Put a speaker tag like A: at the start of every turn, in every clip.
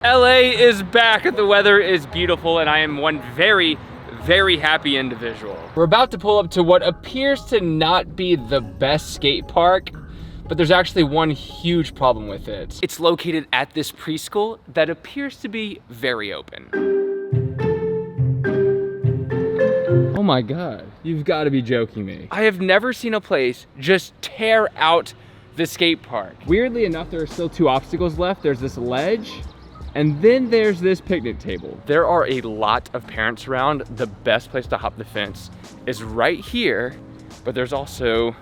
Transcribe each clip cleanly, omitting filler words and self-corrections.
A: LA is back, the weather is beautiful, and I am one very happy individual. We're about to pull up to what appears to not be the best skate park, but there's actually one huge problem with it. It's located at this preschool that appears to be very open. Oh my God, you've got to be joking me. I have never seen a place just tear out the skate park. Weirdly enough, there are still two obstacles left. There's this ledge, and then there's this picnic table. There are a lot of parents around. The best place to hop the fence is right here, but there's also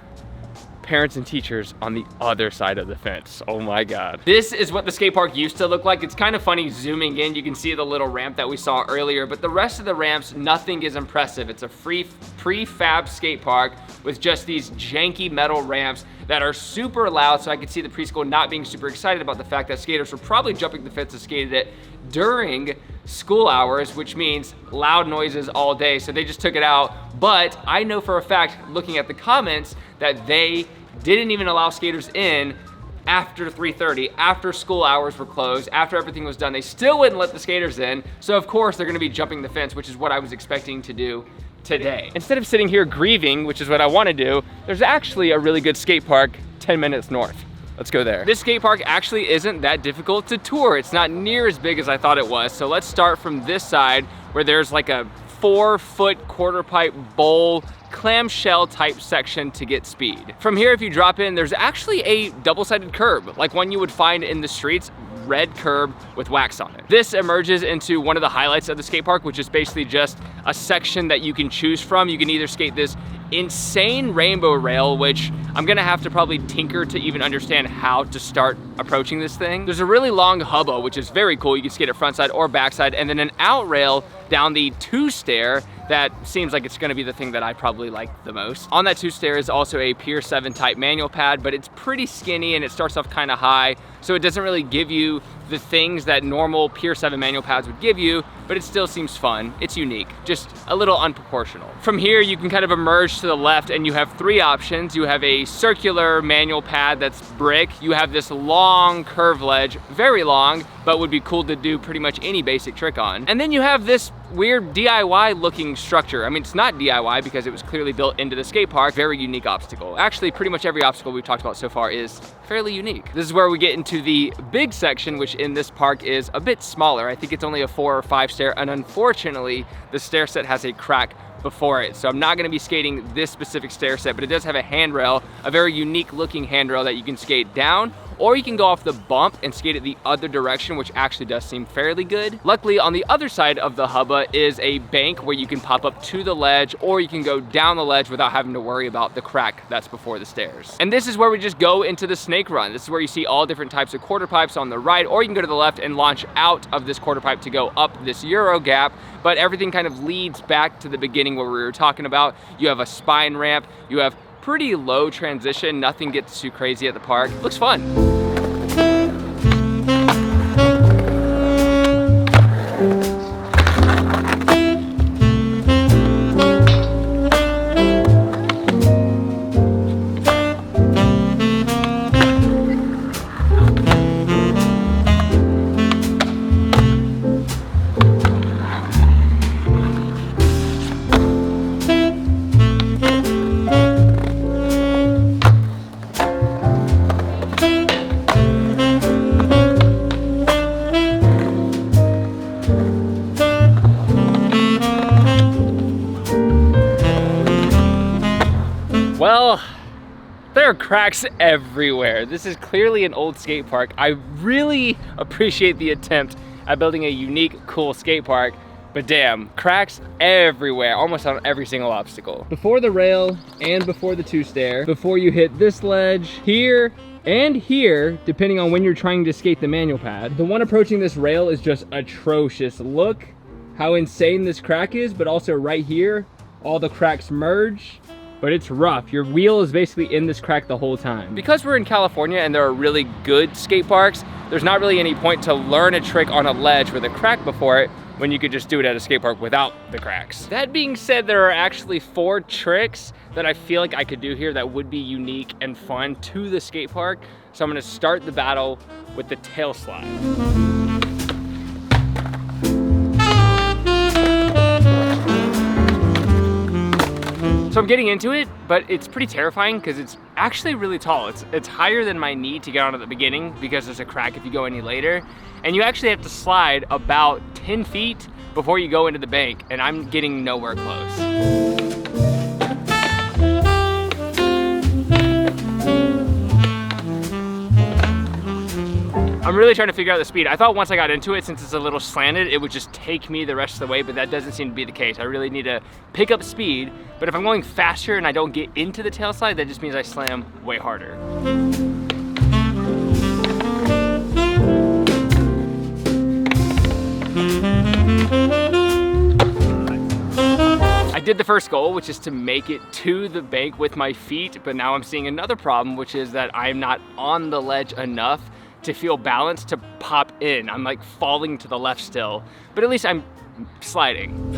A: parents and teachers on the other side of the fence. Oh my God. This is what the skate park used to look like. It's kind of funny zooming in. You can see the little ramp that we saw earlier, but the rest of the ramps, nothing is impressive. It's a prefab skate park with just these janky metal ramps that are super loud, so I could see the preschool not being super excited about the fact that skaters were probably jumping the fence and skated it during school hours, which means loud noises all day, so they just took it out. But I know for a fact, looking at the comments, that they didn't even allow skaters in after 3:30, after school hours were closed, after everything was done. They still wouldn't let the skaters in, so of course they're gonna be jumping the fence, which is what I was expecting to do today. Instead of sitting here grieving, which is what I wanna do, there's actually a really good skate park 10 minutes north. Let's go there. This skate park actually isn't that difficult to tour. It's not near as big as I thought it was. So let's start from this side where there's like a 4-foot quarter pipe bowl clamshell type section to get speed. From here, if you drop in, there's actually a double-sided curb, like one you would find in the streets, red curb with wax on it. This emerges into one of the highlights of the skate park, which is basically just a section that you can choose from. You can either skate this insane rainbow rail, which I'm gonna have to probably tinker to even understand how to start approaching this thing. There's a really long hubba, which is very cool. You can skate it frontside or backside, and then an out rail down the 2-stair that seems like it's gonna be the thing that I probably like the most. On that 2-stair is also a Pier 7 type manual pad, but it's pretty skinny and it starts off kind of high, so it doesn't really give you the things that normal Pier 7 manual pads would give you, but it still seems fun. It's unique, just a little unproportional. From here, you can kind of emerge to the left and you have 3 options. You have a circular manual pad that's brick. You have this long curve ledge, very long, but would be cool to do pretty much any basic trick on. And then you have this weird DIY looking structure. I mean, it's not DIY because it was clearly built into the skate park. Very unique obstacle. Actually, pretty much every obstacle we've talked about so far is fairly unique. This is where we get into the big section, which in this park is a bit smaller. I think it's only a 4 or 5 stair, and unfortunately, the stair set has a crack before it. So I'm not gonna be skating this specific stair set, but it does have a handrail, a very unique looking handrail that you can skate down, or you can go off the bump and skate it the other direction, which actually does seem fairly good. Luckily, on the other side of the hubba is a bank where you can pop up to the ledge, or you can go down the ledge without having to worry about the crack that's before the stairs. And this is where we just go into the snake run. This is where you see all different types of quarter pipes on the right, or you can go to the left and launch out of this quarter pipe to go up this Euro gap, but everything kind of leads back to the beginning where we were talking about. You have a spine ramp, you have pretty low transition, nothing gets too crazy at the park. Looks fun. Well, there are cracks everywhere. This is clearly an old skate park. I really appreciate the attempt at building a unique, cool skate park, but damn, cracks everywhere, almost on every single obstacle. Before the rail and before the 2-stair, before you hit this ledge, here, and here, depending on when you're trying to skate the manual pad. The one approaching this rail is just atrocious. Look how insane this crack is, but also right here, all the cracks merge. But it's rough. Your wheel is basically in this crack the whole time. Because we're in California and there are really good skate parks, there's not really any point to learn a trick on a ledge with a crack before it when you could just do it at a skate park without the cracks. That being said, there are actually 4 tricks that I feel like I could do here that would be unique and fun to the skate park. So I'm gonna start the battle with the tail slide. getting into it, but it's pretty terrifying because it's actually really tall. It's higher than my knee to get on at the beginning because there's a crack if you go any later. And you actually have to slide about 10 feet before you go into the bank, and I'm getting nowhere close. I'm really trying to figure out the speed. I thought once I got into it, since it's a little slanted, it would just take me the rest of the way, but that doesn't seem to be the case. I really need to pick up speed, but if I'm going faster and I don't get into the tail slide, that just means I slam way harder. I did the first goal, which is to make it to the bank with my feet, but now I'm seeing another problem, which is that I'm not on the ledge enough to feel balanced to pop in. I'm like falling to the left still, but at least I'm sliding.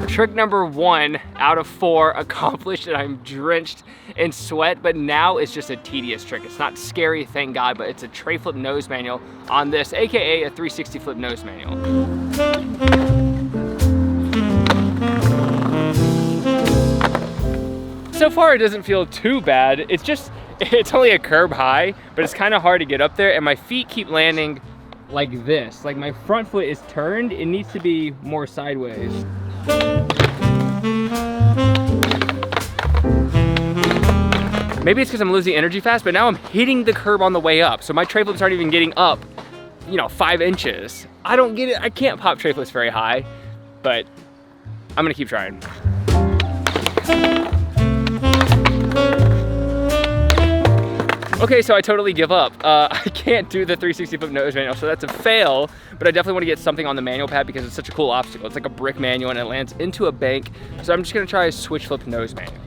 A: Trick number 1 out of 4 accomplished, and I'm drenched in sweat, but now it's just a tedious trick. It's not scary, thank God, but it's a tray flip nose manual on this, AKA a 360 flip nose manual. So far it doesn't feel too bad. It's only a curb high, but it's kind of hard to get up there, and my feet keep landing like this. Like my front foot is turned, it needs to be more sideways. Maybe it's because I'm losing energy fast, but now I'm hitting the curb on the way up. So my tray flips aren't even getting up, 5 inches. I don't get it. I can't pop tray flips very high, but I'm gonna keep trying. Okay, so I totally give up. I can't do the 360 flip nose manual, so that's a fail, but I definitely want to get something on the manual pad because it's such a cool obstacle. It's like a brick manual and it lands into a bank, so I'm just gonna try a switch flip nose manual.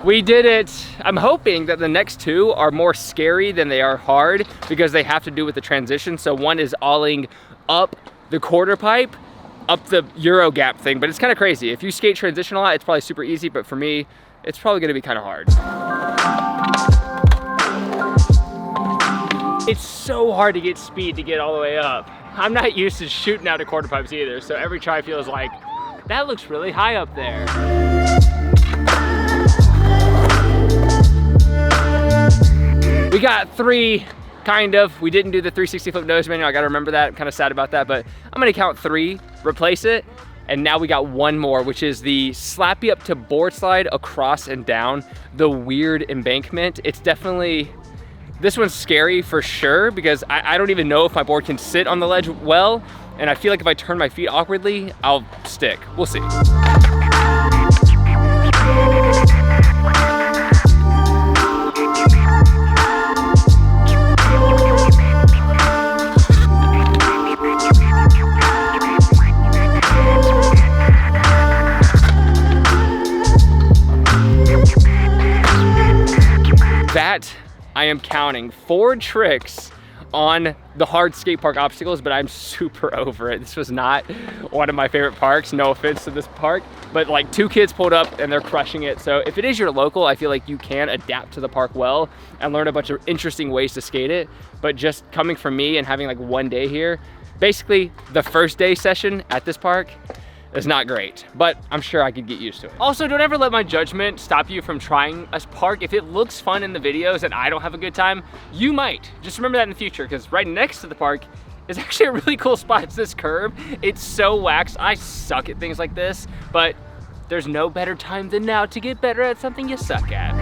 A: We did it. I'm hoping that the next 2 are more scary than they are hard because they have to do with the transition. So one is olling up the quarter pipe, up the Euro gap thing, but it's kind of crazy. If you skate transition a lot, it's probably super easy, but for me, it's probably gonna be kind of hard. It's so hard to get speed to get all the way up. I'm not used to shooting out of quarter pipes either, so every try feels like, that looks really high up there. We got 3, kind of. We didn't do the 360 flip nose manual. I gotta remember that. I'm kind of sad about that, but I'm gonna count 3, replace it, and now we got 1 more, which is the slappy up to board slide across and down the weird embankment. It's definitely, this one's scary for sure because I don't even know if my board can sit on the ledge well, and I feel like if I turn my feet awkwardly, I'll stick. We'll see. That I am counting 4 tricks on the hard skate park obstacles, but I'm super over it. This was not one of my favorite parks, no offense to this park, but like 2 kids pulled up and they're crushing it. So if it is your local, I feel like you can adapt to the park well and learn a bunch of interesting ways to skate it. But just coming from me and having like 1 day here, basically the first day session at this park is not great, but I'm sure I could get used to it. Also, don't ever let my judgment stop you from trying a park. If it looks fun in the videos and I don't have a good time, you might. Just remember that in the future, because right next to the park is actually a really cool spot. It's this curb. It's so waxed. I suck at things like this, but there's no better time than now to get better at something you suck at.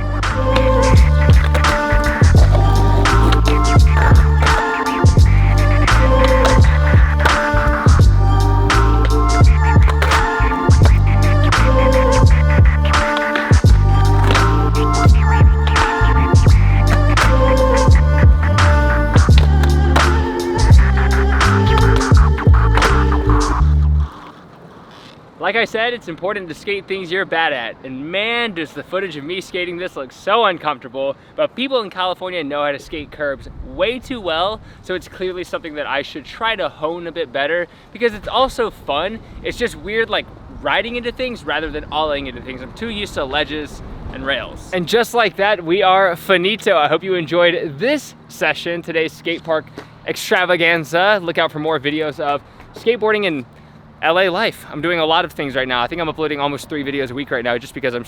A: Like I said, it's important to skate things you're bad at, and man, does the footage of me skating this look so uncomfortable, but people in California know how to skate curbs way too well, so it's clearly something that I should try to hone a bit better, because it's also fun. It's just weird, like riding into things rather than ollieing into things. I'm too used to ledges and rails. And just like that, we are finito. I hope you enjoyed this session, today's skate park extravaganza. Look out for more videos of skateboarding in LA life. I'm doing a lot of things right now. I think I'm uploading almost 3 videos a week right now just because I'm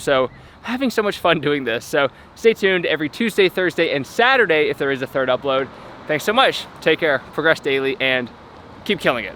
A: having so much fun doing this. So stay tuned every Tuesday, Thursday, and Saturday if there is a third upload. Thanks so much. Take care, progress daily, and keep killing it.